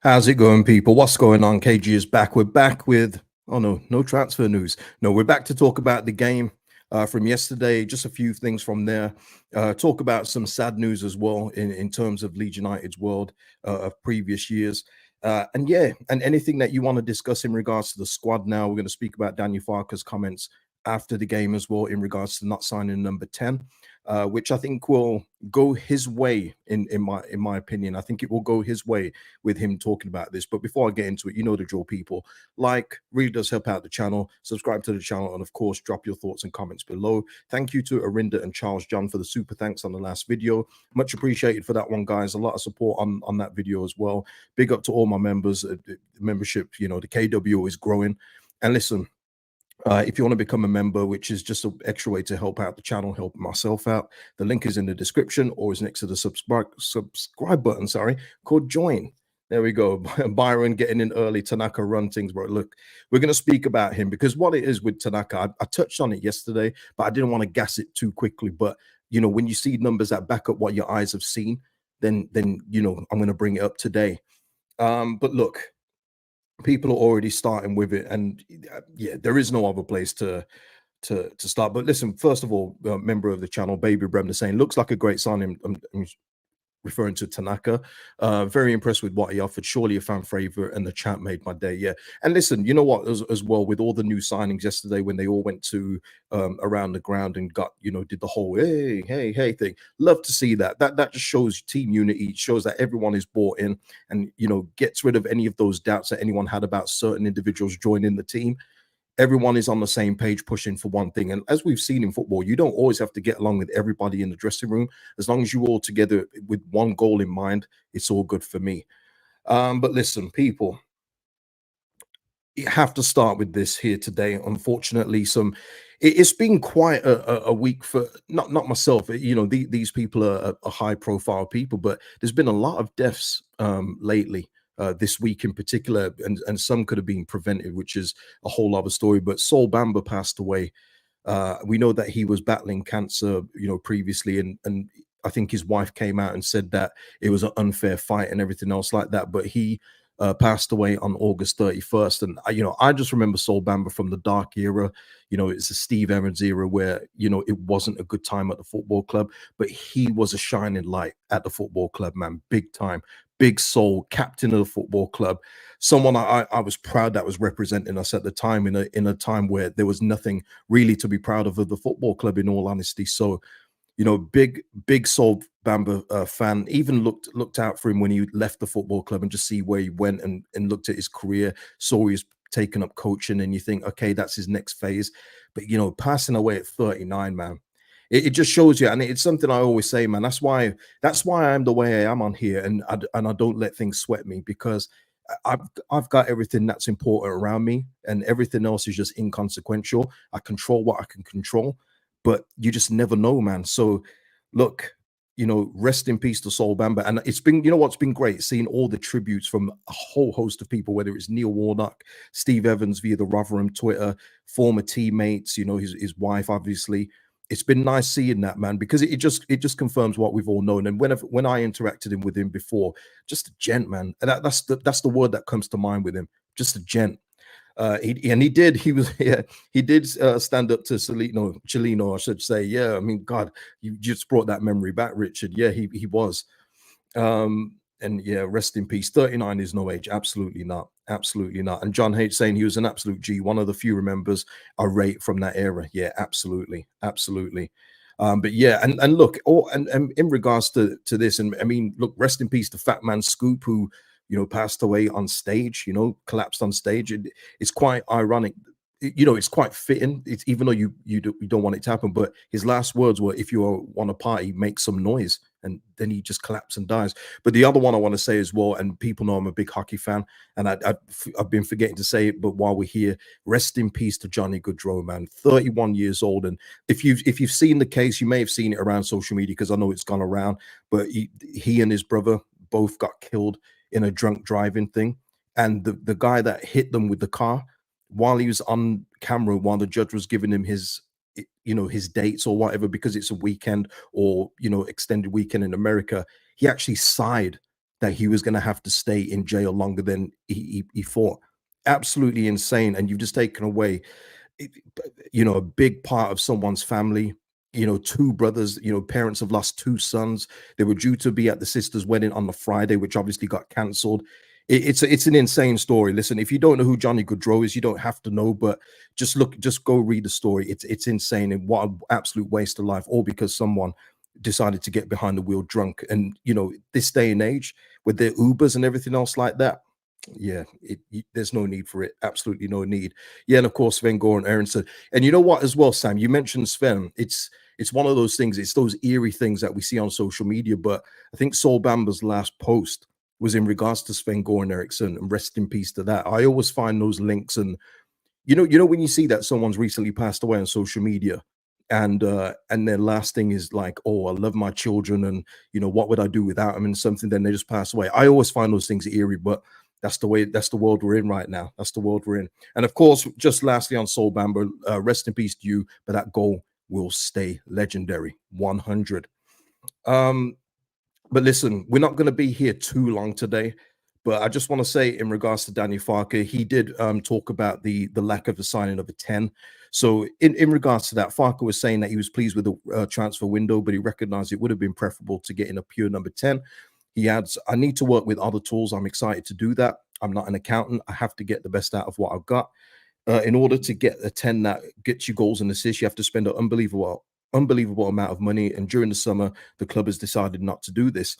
How's it going, people? What's going on? KG is back. We're back with, oh no, no transfer news. No, we're back to talk about the game from yesterday, just a few things from there. Talk about some sad news as well in terms of Leeds United's world of previous years. And yeah, and anything that you want to discuss in regards to the squad now. We're going to speak about Daniel Farke's comments after the game as well in regards to not signing number 10, which I think will go his way in my opinion. I think it will go his way with him talking about this. But before I get into it, you know the drill, people. Like really does help out the channel. Subscribe to the channel, and of course, drop your thoughts and comments below. Thank you to Arinda and Charles John for the super thanks on the last video. Much appreciated for that one, guys. A lot of support on that video as well. Big up to all my members. Membership, you know, the KW is growing. And listen, if you want to become a member, which is just an extra way to help out the channel, help myself out, the link is in the description or is next to the subscribe button, sorry, called join. There we go. Byron getting in early. Tanaka run things, bro. Look, we're going to speak about him because what it is with Tanaka, I touched on it yesterday, but I didn't want to gas it too quickly. But, you know, when you see numbers that back up what your eyes have seen, then you know, I'm going to bring it up today. But look, people are already starting with it, and yeah, there is no other place to start. But listen, first of all, member of the channel, Baby Bremner, saying looks like a great signing. I'm referring to Tanaka. Very impressed with what he offered. Surely a fan favorite, and the chat made my day. Yeah, and listen, you know what? As well, with all the new signings yesterday, when they all went to around the ground and got, you know, did the whole hey thing. Love to see that. That just shows team unity. It shows that everyone is bought in, and you know, gets rid of any of those doubts that anyone had about certain individuals joining the team. Everyone is on the same page pushing for one thing. And as we've seen in football, you don't always have to get along with everybody in the dressing room. As long as you all together with one goal in mind, it's all good for me. But listen, people, you have to start with this here today. Unfortunately, it's been quite a week for not myself. You know, these people are high profile people, but there's been a lot of deaths lately. This week in particular, and some could have been prevented, which is a whole other story. But Sol Bamba passed away. We know that he was battling cancer, you know, previously, and I think his wife came out and said that it was an unfair fight and everything else like that. But he passed away on August 31st, and you know, I just remember Sol Bamba from the dark era. You know, it's the Steve Evans era where, you know, it wasn't a good time at the football club, but he was a shining light at the football club, man, big time. Big soul, captain of the football club, someone I was proud that was representing us at the time in a time where there was nothing really to be proud of the football club, in all honesty. So, you know, big soul Bamba fan. Even looked out for him when he left the football club, and just see where he went, and looked at his career, saw he's taken up coaching, and you think, okay, that's his next phase. But you know, passing away at 39, man. It just shows you, and it's something I always say, man. That's why I'm the way I am on here, and I don't let things sweat me, because I've got everything that's important around me, and everything else is just inconsequential. I control what I can control, but you just never know, man. So, look, you know, rest in peace to Sol Bamba. And it's been, you know what's been great, seeing all the tributes from a whole host of people, whether it's Neil Warnock, Steve Evans via the Rotherham Twitter, former teammates, you know, his wife, obviously. It's been nice seeing that, man, because it just confirms what we've all known. And when I interacted with him before, just a gent, man. And that's the word that comes to mind with him. Just a gent. He did stand up to Chilino, I should say. Yeah, I mean, God, you just brought that memory back, Richard. Yeah, he was. And yeah, rest in peace. 39 is no age. Absolutely not. Absolutely not. And John H saying he was an absolute G, one of the few remembers I rate from that era. Yeah, absolutely. Absolutely. But yeah, and look, and in regards to this, and I mean, look, rest in peace to Fat Man Scoop, who, you know, passed away on stage, you know, collapsed on stage. It's quite ironic. You know, it's quite fitting. It's, even though you don't want it to happen, but his last words were, "If you want a party, make some noise." And then he just collapsed and dies. But the other one I want to say as well, and people know I'm a big hockey fan, and I've been forgetting to say it, but while we're here, rest in peace to Johnny Gaudreau, man, 31 years old. And if you've seen the case, you may have seen it around social media, because I know it's gone around. But he and his brother both got killed in a drunk driving thing, and the guy that hit them with the car, while he was on camera, while the judge was giving him his, you know, his dates or whatever, because it's a weekend, or, you know, extended weekend in America, he actually sighed that he was going to have to stay in jail longer than he thought. Absolutely insane. And you've just taken away, a big part of someone's family. Two brothers, parents have lost two sons. They were due to be at the sister's wedding on the Friday, which obviously got cancelled. It's an insane story. Listen, if you don't know who Johnny Goodrow is, you don't have to know, but just go read the story. It's insane, and what an absolute waste of life, all because someone decided to get behind the wheel drunk. And this day and age with their Ubers and everything else like that, yeah, there's no need for it. Absolutely no need. Yeah, and of course Sven Goran Eriksson. And you know what, as well, Sam, you mentioned Sven. It's one of those things. It's those eerie things that we see on social media. But I think Saul Bamba's last post was in regards to Sven Goran Eriksson, and rest in peace to that. I always find those links, and when you see that someone's recently passed away on social media, and their last thing is like, oh, I love my children, and what would I do without them, and something, then they just pass away. I always find those things eerie, but that's the world we're in right now. That's the world we're in. And of course, just lastly on Saul Bamba, rest in peace to you, but that goal will stay legendary. 100. But listen, we're not going to be here too long today. But I just want to say, in regards to Daniel Farke, he did talk about the lack of the signing of a 10. So in regards to that, Farke was saying that he was pleased with the transfer window, but he recognized it would have been preferable to get in a pure number 10. He adds, I need to work with other tools. I'm excited to do that. I'm not an accountant. I have to get the best out of what I've got. In order to get a 10 that gets you goals and assists, you have to spend an unbelievable amount of money. And during the summer, the club has decided not to do this.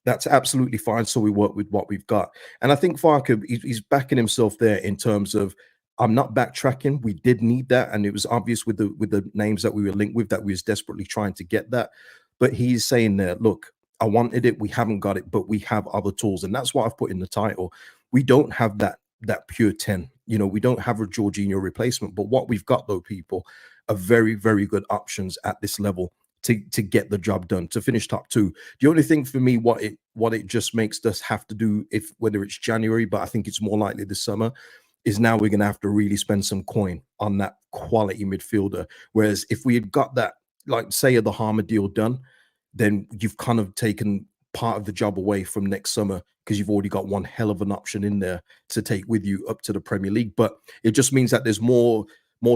That's absolutely fine. So we work with what we've got. And I think Farke, he's backing himself there in terms of, I'm not backtracking. We did need that. And it was obvious with the names that we were linked with that we was desperately trying to get that. But he's saying there, look, I wanted it. We haven't got it, but we have other tools. And that's what I've put in the title. We don't have that pure 10. We don't have a Jorginho replacement. But what we've got, though, people, are very, very good options at this level to get the job done, to finish top two. The only thing for me, what it just makes us have to do, if whether it's January, but I think it's more likely this summer, is now we're going to have to really spend some coin on that quality midfielder. Whereas if we had got that, like say the Harmer deal done, then you've kind of taken part of the job away from next summer, because you've already got one hell of an option in there to take with you up to the Premier League. But it just means that there's more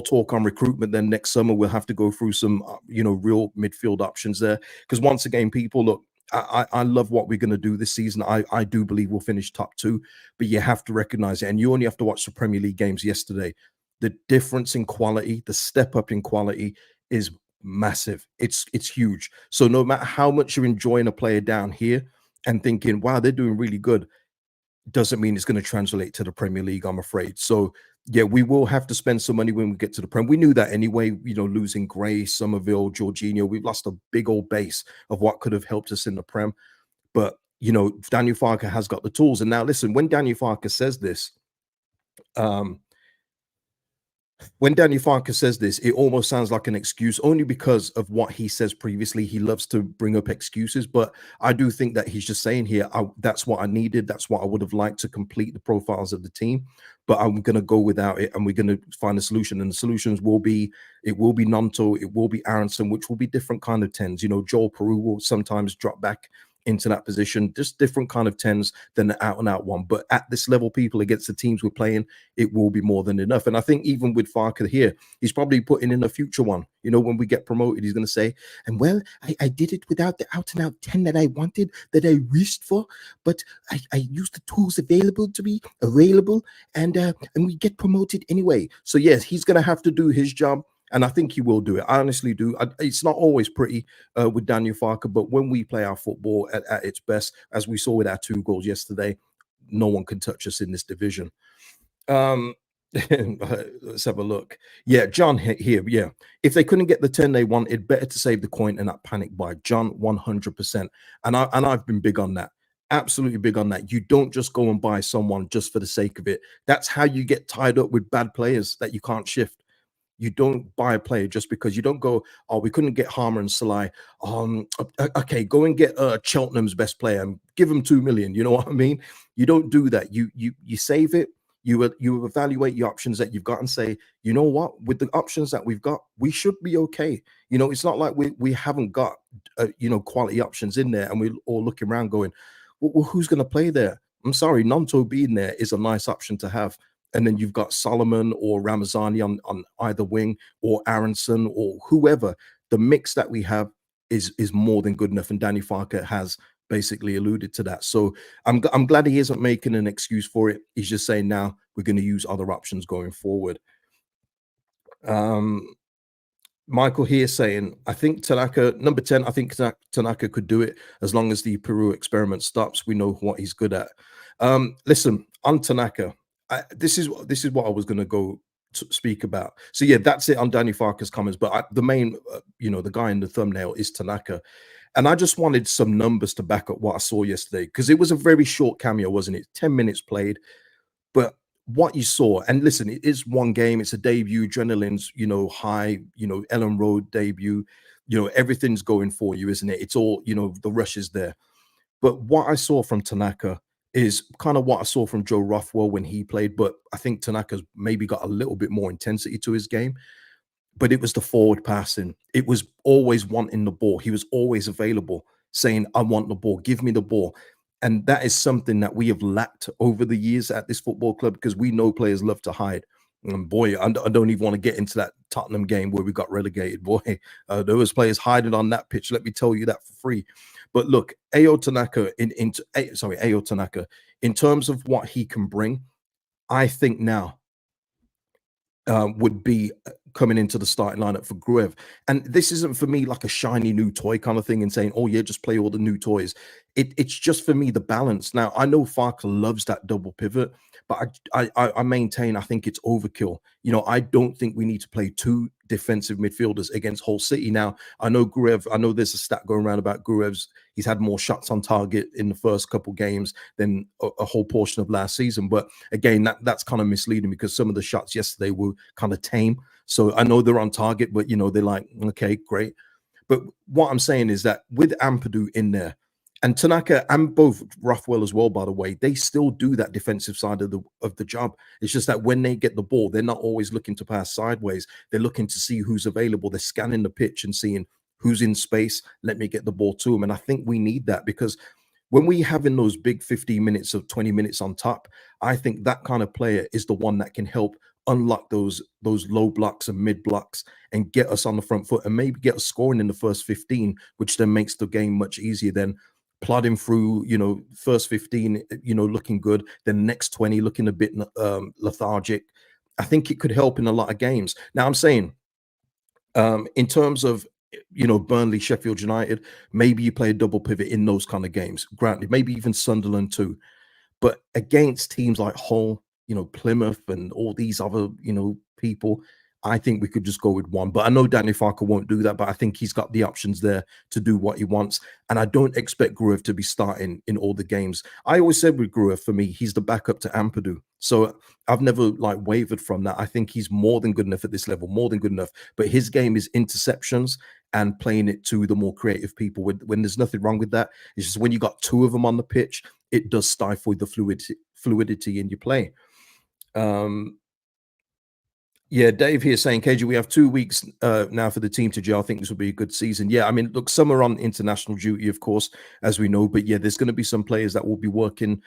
talk on recruitment. Then next summer we'll have to go through some real midfield options there, because once again, people, look, I love what we're going to do this season. I do believe we'll finish top two, but you have to recognize it, and you only have to watch the Premier League games yesterday. The difference in quality, the step up in quality is massive. It's huge. So no matter how much you're enjoying a player down here and thinking, wow, they're doing really good, doesn't mean it's going to translate to the Premier League, I'm afraid. So yeah, we will have to spend some money when we get to the Prem. We knew that anyway, losing Gray, Somerville, Jorginho, we've lost a big old base of what could have helped us in the Prem. But, Daniel Farke has got the tools. And now listen, when Daniel Farke says this, it almost sounds like an excuse, only because of what he says previously. He loves to bring up excuses, but I do think that he's just saying here, that's what I needed. That's what I would have liked to complete the profiles of the team, but I'm going to go without it, and we're going to find a solution. And the solutions will be Nonto, it will be Aronson, which will be different kind of 10s. Joel Peru will sometimes drop back into that position, just different kind of 10s than the out and out one. But at this level, people, against the teams we're playing, it will be more than enough. And I think even with Farke here, he's probably putting in a future one. When we get promoted, he's going to say, and well, I did it without the out and out 10 that I wanted, that I wished for, but I used the tools available to me, and we get promoted anyway. So yes, he's going to have to do his job. And I think he will do it. I honestly do. It's not always pretty with Daniel Farke, but when we play our football at its best, as we saw with our 2 goals yesterday, no one can touch us in this division. Let's have a look. Yeah, John here. Yeah, if they couldn't get the 10 they wanted, better to save the coin and not panic buy. John, 100%. And I've been big on that. Absolutely big on that. You don't just go and buy someone just for the sake of it. That's how you get tied up with bad players that you can't shift. You don't buy a player just because. You don't go, oh, we couldn't get Harmer and Salai. Okay, go and get Cheltenham's best player and give him 2 million. You know what I mean? You don't do that. You save it. You evaluate your options that you've got and say, you know what, with the options that we've got, we should be okay. It's not like we haven't got quality options in there, and we're all looking around going, Well, who's going to play there? I'm sorry, Nanto being there is a nice option to have. And then you've got Solomon or Ramazani on either wing, or Aronson or whoever. The mix that we have is more than good enough. And Danny Farke has basically alluded to that. So I'm glad he isn't making an excuse for it. He's just saying now we're going to use other options going forward. Um, Michael here saying, I think Tanaka, number 10, I think Tanaka could do it as long as the Peru experiment stops. We know what he's good at. Listen, on Tanaka, this is what I was going to go to speak about. So yeah, that's it on Danny Farker's comments. But the main, the guy in the thumbnail is Tanaka. And I just wanted some numbers to back up what I saw yesterday, because it was a very short cameo, wasn't it? 10 minutes played. But what you saw, and listen, it is one game, it's a debut, adrenaline's, high, Ellen Road debut, everything's going for you, isn't it? It's all, the rush is there. But what I saw from Tanaka is kind of what I saw from Joe Rothwell when he played, but I think Tanaka's maybe got a little bit more intensity to his game. But it was the forward passing. It was always wanting the ball. He was always available, saying, I want the ball, give me the ball. And that is something that we have lacked over the years at this football club, because we know players love to hide. And boy, I don't even want to get into that Tottenham game where we got relegated. Boy, there was players hiding on that pitch. Let me tell you that for free. But look, Ao Tanaka in terms of what he can bring, I think now would be coming into the starting lineup for Gruev. And this isn't for me like a shiny new toy kind of thing and saying, oh, yeah, just play all the new toys. It's just for me the balance. Now, I know Farke loves that double pivot, but I maintain I think it's overkill. I don't think we need to play two defensive midfielders against Hull City. Now, I know there's a stat going around about Gruev's. He's had more shots on target in the first couple games than a whole portion of last season. But again, that's kind of misleading, because some of the shots yesterday were kind of tame. So I know they're on target, but they're like, okay, great. But what I'm saying is that with Ampadu in there, and Tanaka and both Rothwell as well, by the way, they still do that defensive side of the job. It's just that when they get the ball, they're not always looking to pass sideways. They're looking to see who's available. They're scanning the pitch and seeing who's in space. Let me get the ball to them. And I think we need that, because when we have in those big 15 minutes or 20 minutes on top, I think that kind of player is the one that can help unlock those low blocks and mid blocks and get us on the front foot and maybe get us scoring in the first 15, which then makes the game much easier than plodding through, first 15, looking good, then next 20 looking a bit lethargic. I think it could help in a lot of games. Now, I'm saying in terms of Burnley, Sheffield United, maybe you play a double pivot in those kind of games. Granted, maybe even Sunderland too. But against teams like Hull, Plymouth, and all these other, people, I think we could just go with one. But I know Danny Farke won't do that, but I think he's got the options there to do what he wants. And I don't expect Gruev to be starting in all the games. I always said with Gruev, for me, he's the backup to Ampadu. So I've never wavered from that. I think he's more than good enough at this level, more than good enough. But his game is interceptions and playing it to the more creative people. When there's nothing wrong with that. It's just when you got two of them on the pitch, it does stifle the fluidity in your play. Yeah, Dave here saying, KJ, we have 2 weeks now for the team to gel. I think this will be a good season. Yeah, I mean, look, some are on international duty, of course, as we know. But yeah, there's going to be some players that will be working,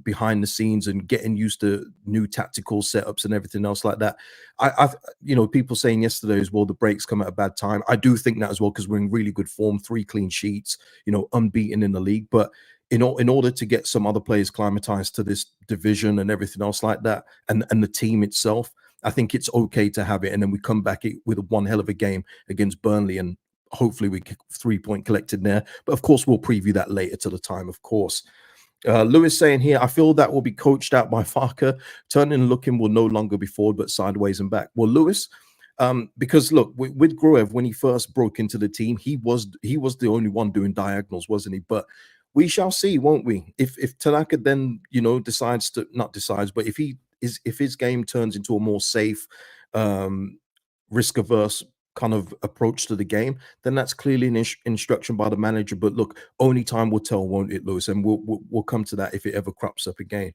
behind the scenes and getting used to new tactical setups and everything else like that. People saying yesterday as well, the breaks come at a bad time. I do think that as well, because we're in really good form, 3 clean sheets, unbeaten in the league. But in order to get some other players climatized to this division and everything else like that, and the team itself, I think it's okay to have it. And then we come back with one hell of a game against Burnley, and hopefully we get 3-point collected there. But of course, we'll preview that later to the time, of course. Lewis saying here, I feel that will be coached out by Farke. Turning and looking will no longer be forward, but sideways and back. Well, Lewis, because look, with Gruev, when he first broke into the team, he was the only one doing diagonals, wasn't he? But we shall see, won't we? If Tanaka then decides to not decides, but if his game turns into a more safe, risk averse kind of approach to the game, then that's clearly an instruction by the manager. But look, only time will tell, won't it, Lewis? And we'll come to that if it ever crops up again.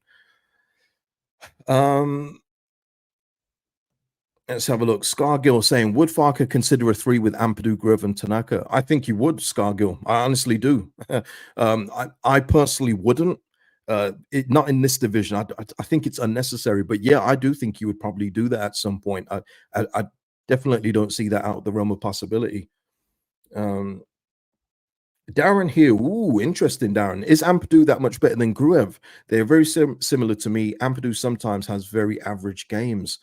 Let's have a look. Scargill saying, would Farke consider a three with Ampadu, Grove, and Tanaka? I think you would, Scargill. I honestly do. I personally wouldn't. Not in this division. I think it's unnecessary. But yeah, I do think you would probably do that at some point. I definitely don't see that out of the realm of possibility. Darren here. Ooh, interesting, Darren. Is Ampadu that much better than Gruev? They're very similar to me. Ampadu sometimes has very average games.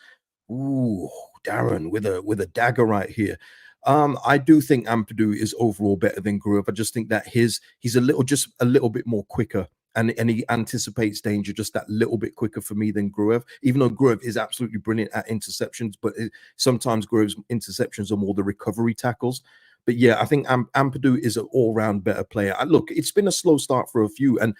Ooh, Darren with a dagger right here. I do think Ampadu is overall better than Gruev. I just think that he's just a little bit more quicker. And he anticipates danger just that little bit quicker for me than Gruev, even though Gruev is absolutely brilliant at interceptions, but sometimes Gruev's interceptions are more the recovery tackles. But yeah, I think Ampadu is an all-round better player. Look, it's been a slow start for a few, and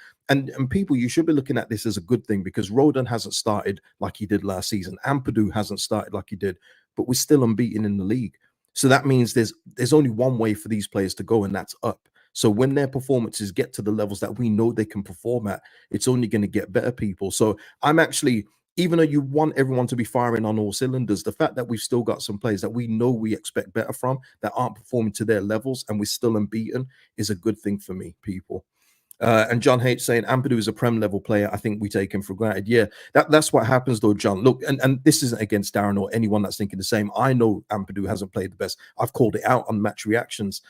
people, you should be looking at this as a good thing because Roden hasn't started like he did last season. Ampadu hasn't started like he did, but we're still unbeaten in the league. So that means there's only one way for these players to go, and that's up. So when their performances get to the levels that we know they can perform at, it's only going to get better, people. So I'm actually, even though you want everyone to be firing on all cylinders, the fact that we've still got some players that we know we expect better from that aren't performing to their levels and we're still unbeaten is a good thing for me, people. And John H saying Ampadu is a Prem level player. I think we take him for granted. Yeah, that's what happens though, John. Look, and this isn't against Darren or anyone that's thinking the same. I know Ampadu hasn't played the best. I've called it out on match reactions.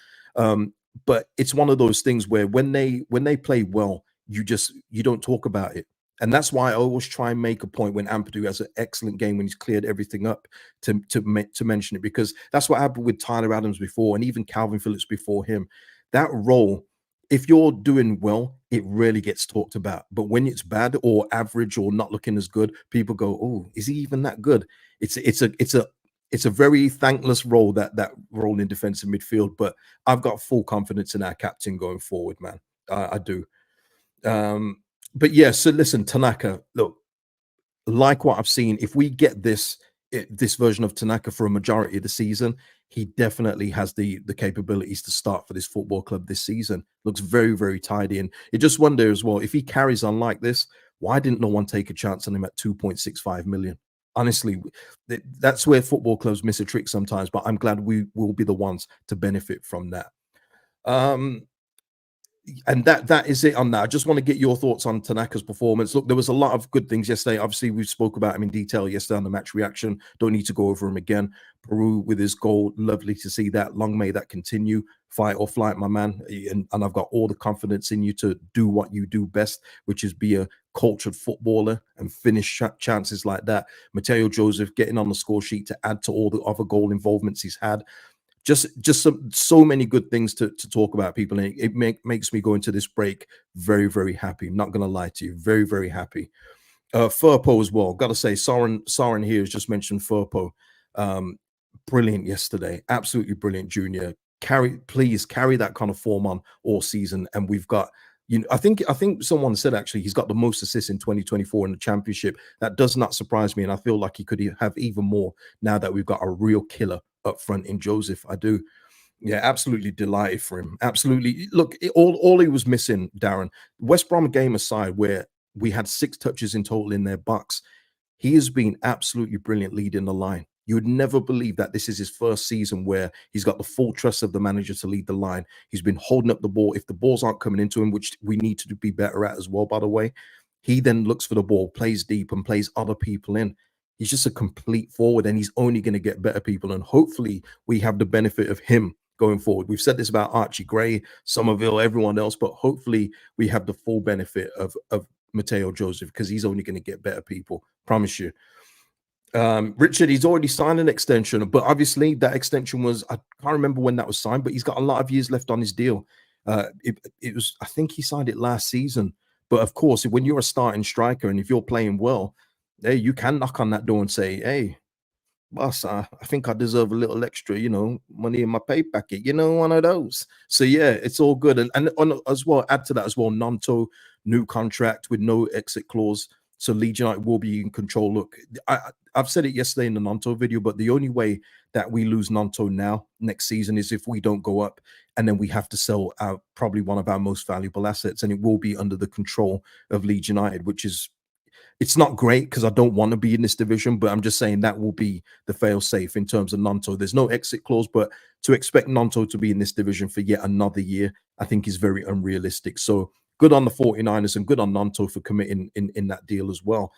But it's one of those things where when they play well, you don't talk about it. And that's why I always try and make a point when Ampadu has an excellent game when he's cleared everything up to mention it, because that's what happened with Tyler Adams before and even Calvin Phillips before him. That role, if you're doing well, it really gets talked about. But when it's bad or average or not looking as good, people go, "Oh, is he even that good?" It's a very thankless role, that role in defensive midfield. But I've got full confidence in our captain going forward, man. I do. But yeah, so listen, Tanaka, look, like what I've seen, if we get this version of Tanaka for a majority of the season, he definitely has the capabilities to start for this football club this season. Looks very, very tidy. And you just wonder as well, if he carries on like this, why didn't no one take a chance on him at 2.65 million? Honestly, that's where football clubs miss a trick sometimes, but I'm glad we will be the ones to benefit from that. And that is it on that. I just want to get your thoughts on Tanaka's performance. Look, there was a lot of good things yesterday. Obviously, we spoke about him in detail yesterday on the match reaction. Don't need to go over him again. Peru with his goal, lovely to see that. Long may that continue. Fight or flight, my man. And I've got all the confidence in you to do what you do best, which is be a cultured footballer and finish chances like that. Mateo Joseph getting on the score sheet to add to all the other goal involvements he's had. Just so many good things to talk about, people, and it makes me go into this break very, very happy. I'm not gonna lie to you, very, very happy. Furpo as well, gotta say, Soren here has just mentioned Furpo. Brilliant yesterday, absolutely brilliant. Junior, please carry that kind of form on all season, and we've got, I think someone said actually he's got the most assists in 2024 in the championship. That does not surprise me, and I feel like he could have even more now that we've got a real killer up front in Joseph. I do. Yeah, absolutely delighted for him. Absolutely. Look, all he was missing, Darren, West Brom game aside, where we had 6 touches in total in their box, he has been absolutely brilliant leading the line. You would never believe that this is his first season where he's got the full trust of the manager to lead the line. He's been holding up the ball. If the balls aren't coming into him, which we need to be better at as well, by the way, he then looks for the ball, plays deep, and plays other people in. He's just a complete forward, and he's only going to get better, people. And hopefully we have the benefit of him going forward. We've said this about Archie Gray, Somerville, everyone else, but hopefully we have the full benefit of Mateo Joseph, because he's only going to get better, people. Promise you. Richard, he's already signed an extension, but obviously that extension was, I can't remember when that was signed, but he's got a lot of years left on his deal. It was, I think he signed it last season. But of course, when you're a starting striker and if you're playing well, hey, you can knock on that door and say, "Hey, boss, I think I deserve a little extra, money in my pay packet, one of those." So yeah, it's all good. And as well, add to that as well, Nanto, new contract with no exit clause. So Leeds United will be in control. Look, I've said it yesterday in the Nanto video, but the only way that we lose Nanto now next season is if we don't go up, and then we have to sell probably one of our most valuable assets, and it will be under the control of Leeds United, which is It's not great because I don't want to be in this division, but I'm just saying that will be the fail safe in terms of Nanto. There's no exit clause, but to expect Nanto to be in this division for yet another year, I think is very unrealistic. So good on the 49ers and good on Nanto for committing in that deal as well.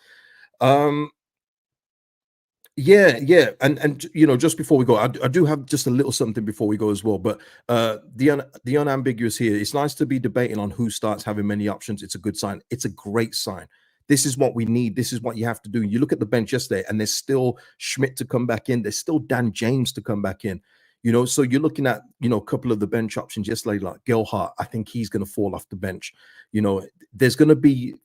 Yeah, and you know, just before we go, I do have just a little something before we go as well. But the unambiguous here, it's nice to be debating on who starts having many options. It's a good sign. It's a great sign. This is what we need. This is what you have to do. You look at the bench yesterday, and there's still Schmidt to come back in. There's still Dan James to come back in. You know, so you're looking at, you know, a couple of the bench options yesterday, like Gilhart. I think he's going to fall off the bench. You know, there's going to be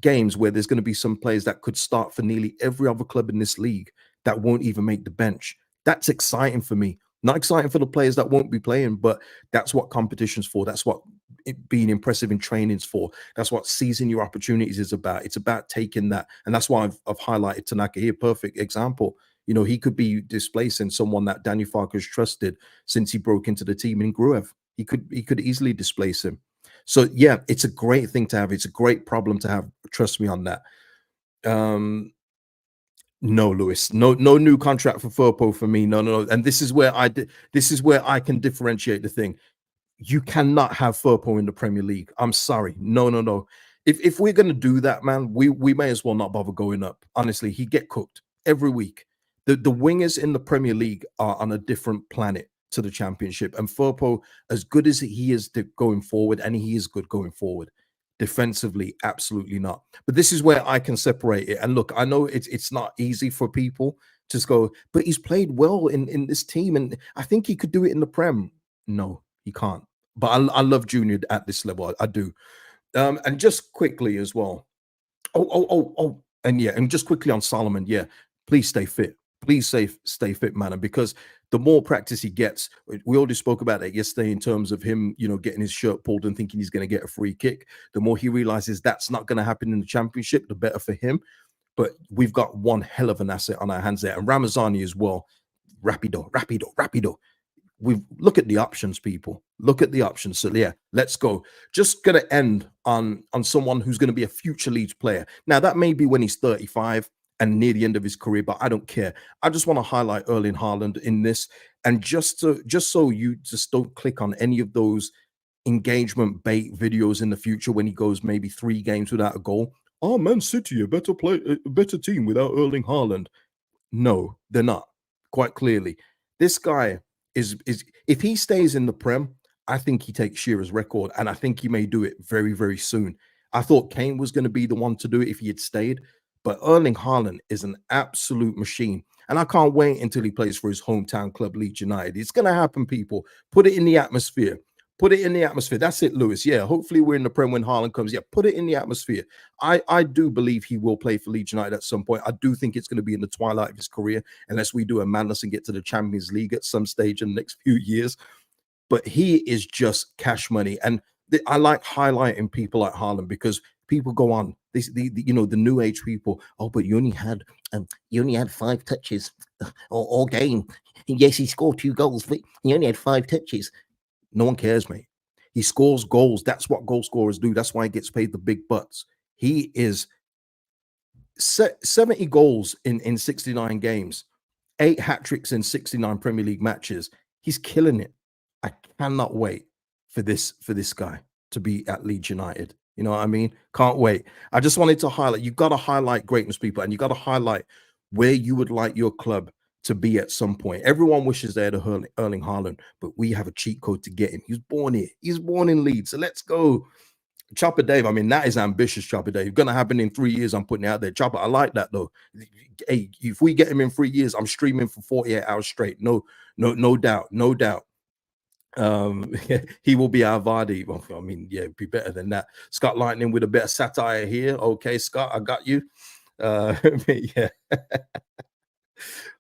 games where there's going to be some players that could start for nearly every other club in this league that won't even make the bench. That's exciting for me. Not exciting for the players that won't be playing, but that's what competition's for. That's what being impressive in training's for. That's what seizing your opportunities is about. It's about taking that. And that's why I've highlighted Tanaka here. Perfect example. You know, he could be displacing someone that Daniel Farke has trusted since he broke into the team in Gruev. He could easily displace him. So yeah, it's a great thing to have. It's a great problem to have. Trust me on that. No, Lewis. No new contract for Firpo for me. No. And this is where I can differentiate the thing. You cannot have Firpo in the Premier League. I'm sorry. No. If we're gonna do that, man, we may as well not bother going up. Honestly, he get cooked every week. The wingers in the Premier League are on a different planet to the Championship. And Firpo, as good as he is going forward, and he is good going forward, defensively, absolutely not. But this is where I can separate it. And look, I know it's not easy for people to just go, but he's played well in this team, and I think he could do it in the Prem. No, he can't. But I love Junior at this level. I do. And just quickly as well. And yeah, and just quickly on Solomon, yeah, please stay fit. Please stay fit, man. And because the more practice he gets, we already spoke about that yesterday in terms of him, you know, getting his shirt pulled and thinking he's going to get a free kick. The more he realizes that's not going to happen in the Championship, the better for him. But we've got one hell of an asset on our hands there. And Ramazani as well. Rapido. We look at the options, people. Look at the options. So yeah, let's go. Just gonna end on someone who's going to be a future Leeds player. Now that may be when he's 35 and near the end of his career, but I don't care. I just want to highlight Erling Haaland in this, and just so you just don't click on any of those engagement bait videos in the future when he goes maybe 3 games without a goal. Oh, Man City, a better team without Erling Haaland. No, they're not. Quite clearly, this guy is if he stays in the Prem, I think he takes Shearer's record, and I think he may do it very, very soon. I thought Kane was going to be the one to do it if he had stayed, but Erling Haaland is an absolute machine, and I can't wait until he plays for his hometown club, Leeds United. It's going to happen, people. Put it in the atmosphere. Put it in the atmosphere. That's it, Lewis. Yeah, hopefully we're in the Prem when Haaland comes. Yeah, put it in the atmosphere. I do believe he will play for Leeds United at some point. I do think it's going to be in the twilight of his career, unless we do a madness and get to the Champions League at some stage in the next few years. But he is just cash money. And I like highlighting people like Haaland because people go on you know, the new age people. Oh, but you only had 5 touches all game. Yes, he scored 2 goals, but he only had 5 touches. No one cares, mate. He scores goals. That's what goal scorers do. That's why he gets paid the big bucks. He is 70 goals in 69 games, 8 hat tricks in 69 Premier League matches. He's killing it. I cannot wait for this guy to be at Leeds United. You know what I mean? Can't wait. I just wanted to highlight. You've got to highlight greatness, people, and you got to highlight where you would like your club to be at some point. Everyone wishes they had a Erling Haaland, but we have a cheat code to get him. He was born here. He's born in Leeds. So let's go. Chopper Dave, I mean, that is ambitious, Chopper Dave. Going to happen in 3 years. I'm putting it out there. Chopper, I like that, though. Hey, if we get him in 3 years, I'm streaming for 48 hours straight. No doubt. He will be our Vardy. Well, I mean, yeah, it'd be better than that. Scott Lightning with a bit of satire here. Okay, Scott, I got you. Yeah.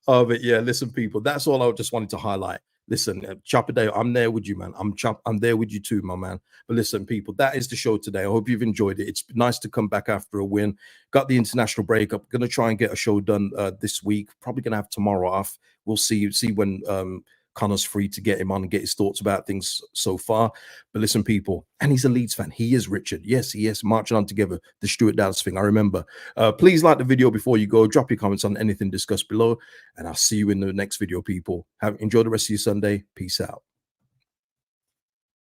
Oh, but yeah, listen, people, that's all I just wanted to highlight. Listen, Chopper Day, I'm there with you, man. I'm there with you too, my man. But listen, people, that is the show today. I hope you've enjoyed it. It's nice to come back after a win. Got the international break. I'm gonna try and get a show done this week. Probably gonna have tomorrow off. We'll see when Connor's free to get him on and get his thoughts about things so far. But listen, people, and he's a Leeds fan. He is Richard. Yes, he is marching on together. The Stuart Dallas thing, I remember. Please like the video before you go. Drop your comments on anything discussed below, and I'll see you in the next video, people. Enjoy the rest of your Sunday. Peace out.